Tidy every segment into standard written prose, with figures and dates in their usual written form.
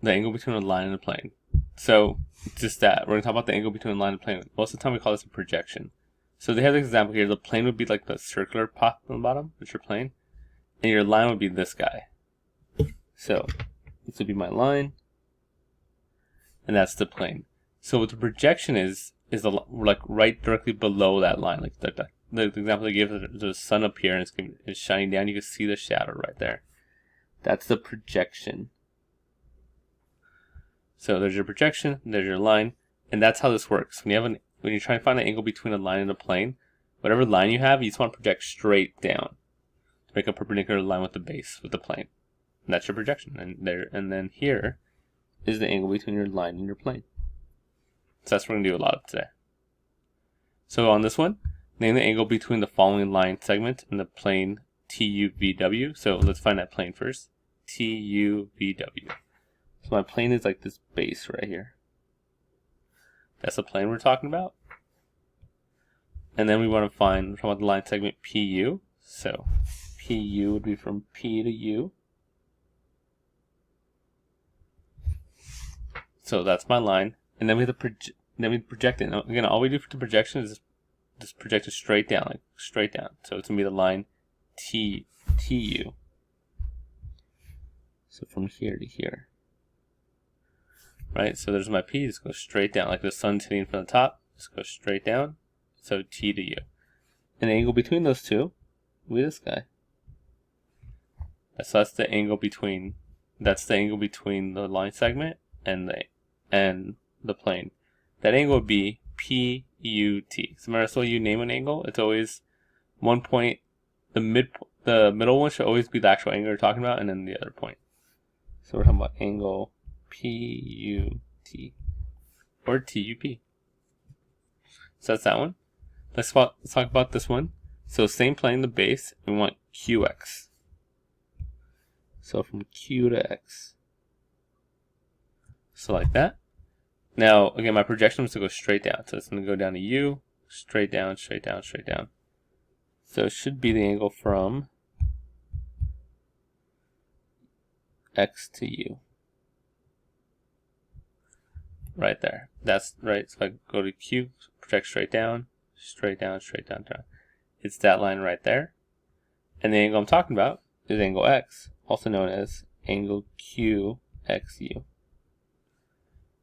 the angle between a line and a plane. So just that, we're going to talk about the angle between a line and a plane. Most of the time we call this a projection. So they have the example here, the plane would be like the circular pot on the bottom, that's your plane, and your line would be this guy. So this would be my line, and that's the plane. So what the projection is like right directly below that line. Like the example they give, the sun up here and it's shining down, you can see the shadow right there. That's the projection. So there's your projection, there's your line, and that's how this works. When you're trying to find an angle between a line and a plane, whatever line you have, you just want to project straight down to make a perpendicular line with the base, with the plane. And that's your projection. And then here is the angle between your line and your plane. So that's what we're going to do a lot of today. So on this one, name the angle between the following line segment and the plane TUVW. So let's find that plane first. TUVW. So my plane is like this base right here. That's the plane we're talking about. And then we're talking about the line segment PU. So PU would be from P to U. So that's my line. And then we project it. Now, again, all we do for the projection is just project it straight down, like straight down. So it's gonna be the line TU. So from here to here. Right, so there's my P, just go straight down, like the sun's hitting from the top, just go straight down, so T to U. And the angle between those two will be this guy. So that's the angle between the line segment and the plane. That angle would be PUT. So remember, so you name an angle, it's always one point, the middle one should always be the actual angle you're talking about, and then the other point. So we're talking about angle PUT or TUP. So that's that one. Let's talk about this one. So same plane, the base, we want QX. So from Q to X. So like that. Now, again, my projection was to go straight down. So it's going to go down to U, straight down, straight down, straight down. So it should be the angle from X to U. Right there. That's right. So if I go to Q, project straight down, straight down, straight down, down. It's that line right there. And the angle I'm talking about is angle X, also known as angle QXU.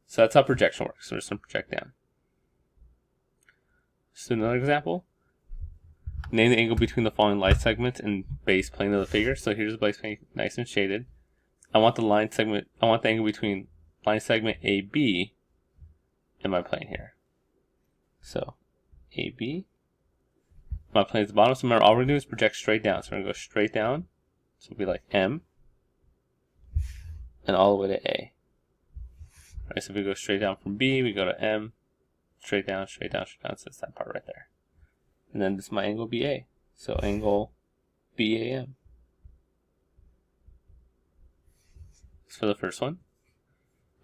So that's how projection works. So we're just going to project down. So another example. Name the angle between the following light segment and base plane of the figure. So here's the base plane, nice and shaded. I want the angle between line segment AB and my plane here. So AB. My plane is the bottom. So remember, all we're going to do is project straight down. So we're going to go straight down. So it'll be like M. And all the way to A. Alright, so if we go straight down from B, we go to M. Straight down, straight down, straight down. So it's that part right there. And then this is my angle BA. So angle BAM. So for the first one,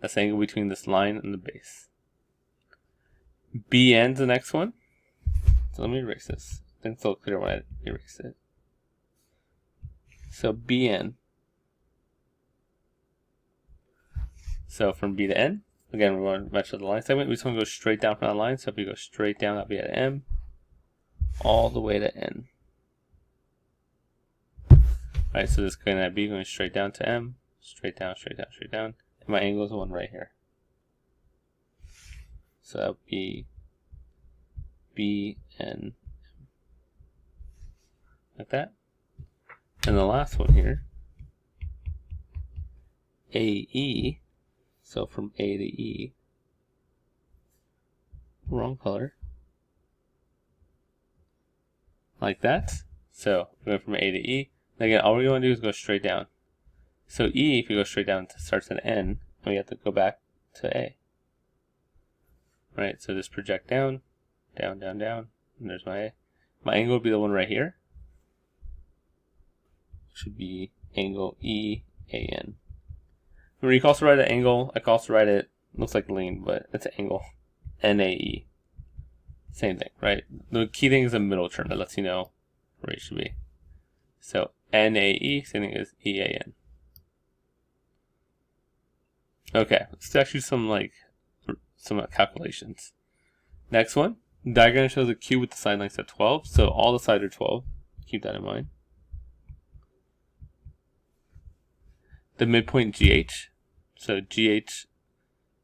that's the angle between this line and the base. BN's the next one. So let me erase this. I think it's all clear when I erase it. So BN. So from B to N, again, we want to match the line segment. We just want to go straight down from that line. So if we go straight down, that'll be at M, all the way to N. Alright, so this is going to be going straight down to M, straight down, straight down, straight down. And my angle is the one right here. So that would be BN. Like that. And the last one here, AE. So from A to E, wrong color, like that. So we're going from A to E. Again, all we want to do is go straight down. So E, if you go straight down, starts at N, and we have to go back to A. Right, so just project down, down, down, down, and there's my A. My angle would be the one right here. Should be angle EAN. Remember, you can also write an angle. I can also write it, looks like lean, but it's an angle. NAE. Same thing, right? The key thing is the middle term that lets you know where it should be. So NAE, same thing as EAN. Okay, let's actually do some calculations. Next one, diagram shows a cube with the side lengths at 12, so all the sides are 12. Keep that in mind. The midpoint GH, so GH,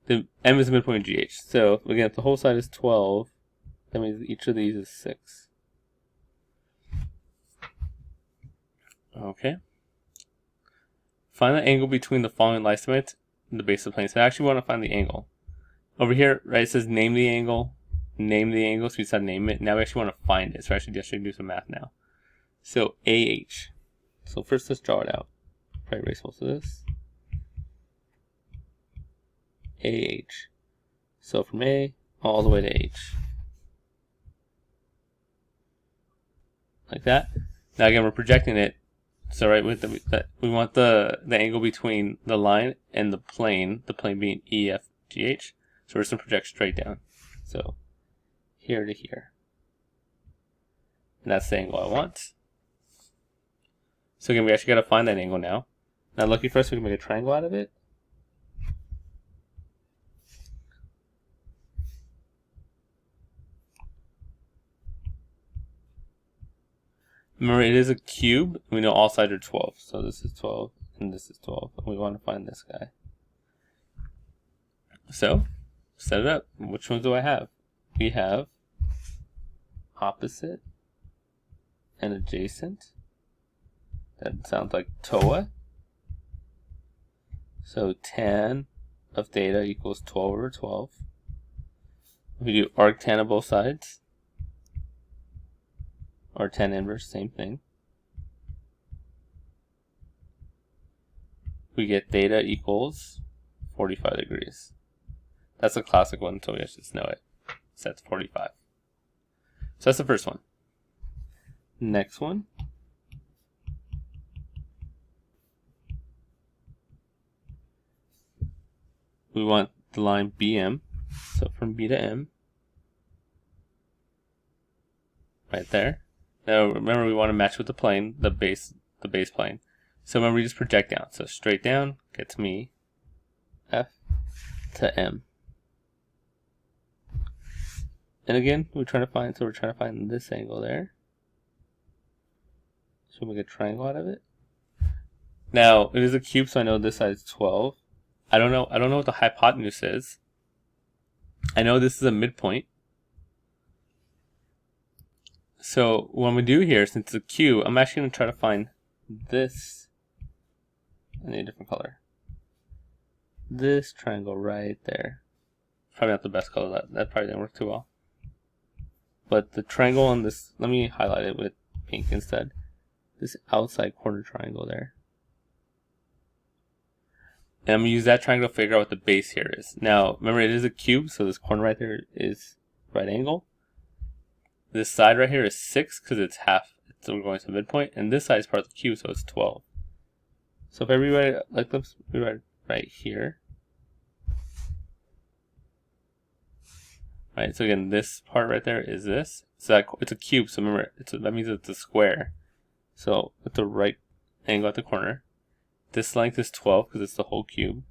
the M is the midpoint GH. So again, if the whole side is 12, that means each of these is 6. Okay. Find the angle between the following line segments and the base of the plane. So I actually want to find the angle. Over here, right, it says name the angle, so we just had to name it. Now we actually want to find it, so I should do some math now. So AH. So first let's draw it out. Probably erase most of this. AH. So from A all the way to H. Like that. Now again, we're projecting it. So right, we want the angle between the line and the plane being EFGH. So we're just going to project straight down. So here to here. And that's the angle I want. So again, we actually got to find that angle now. Now lucky for us, we can make a triangle out of it. Remember, it is a cube. We know all sides are 12. So this is 12 and this is 12. And we want to find this guy. So, set it up. Which ones do I have? We have opposite and adjacent. That sounds like TOA. So tan of theta equals 12 over 12. We do arctan of both sides. Or tan inverse, same thing. We get theta equals 45 degrees. That's a classic one, so we just know it. So that's 45. So that's the first one. Next one. We want the line BM. So from B to M. Right there. Now remember, we want to match with the plane, the base plane. So remember, we just project down. So straight down gets me F to M. And again, we're trying to find this angle there. So we make a triangle out of it. Now it is a cube, so I know this side is 12. I don't know what the hypotenuse is. I know this is a midpoint. So what I'm going to do here, since it's a cube, I'm actually going to try to find this. I need a different color. This triangle right there. Probably not the best color. That probably didn't work too well. But the triangle on this, let me highlight it with pink instead. This outside corner triangle there. And I'm going to use that triangle to figure out what the base here is. Now, remember, it is a cube, so this corner right there is right angle. This side right here is 6 because it's half. So we're going to the midpoint. And this side is part of the cube, so it's 12. So if I rewrite it like this, rewrite it right here. Right, so again, this part right there is this. So it's a cube, so remember, that means it's a square. So at the right angle at the corner. This length is 12 because it's the whole cube.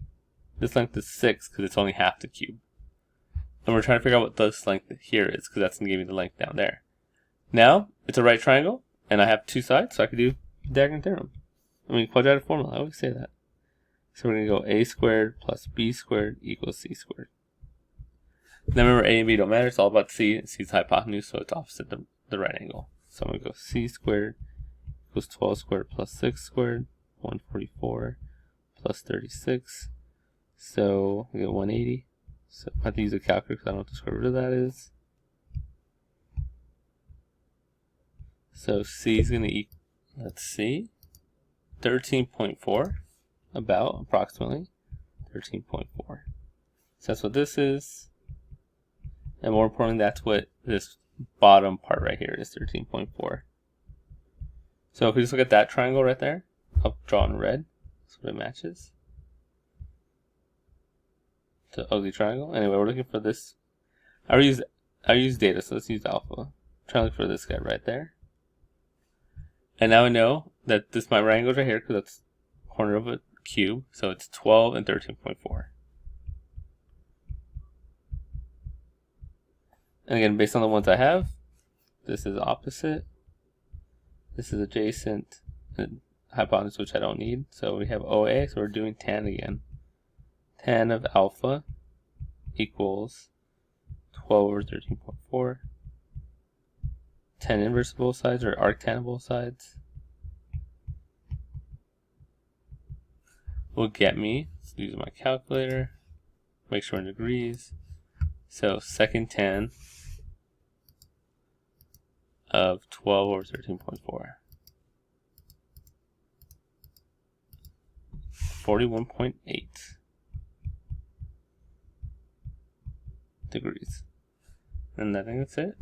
This length is 6 because it's only half the cube. And we're trying to figure out what this length here is because that's going to give me the length down there. Now, it's a right triangle, and I have two sides, so I could do diagonal theorem. I mean, quadratic formula, I always say that. So we're going to go a squared plus b squared equals c squared. Now remember, a and b don't matter, it's all about c. C is the hypotenuse, so it's opposite the right angle. So I'm going to go c squared equals 12 squared plus 6 squared, 144 plus 36. So I get 180. So I have to use a calculator because I don't know what the square root of that is. So c is going to equal, let's see, 13.4, about, approximately, 13.4. So that's what this is. And more importantly, that's what this bottom part right here is, 13.4. So if we just look at that triangle right there, I'll draw in red, that's what it matches. It's an ugly triangle. Anyway, we're looking for this. I use data, so let's use alpha. Try to look for this guy right there. And now I know that my right angle is right here because that's the corner of a cube. So it's 12 and 13.4. And again, based on the ones I have, this is opposite, this is adjacent, and hypotenuse, which I don't need. So we have OA, so we're doing tan again. Tan of alpha equals 12 over 13.4. Tan inverse of both sides, or arctan of both sides, will get me, using my calculator, make sure in degrees. So second tan of 12 over 13.4. 41.8 degrees. And I think that's it.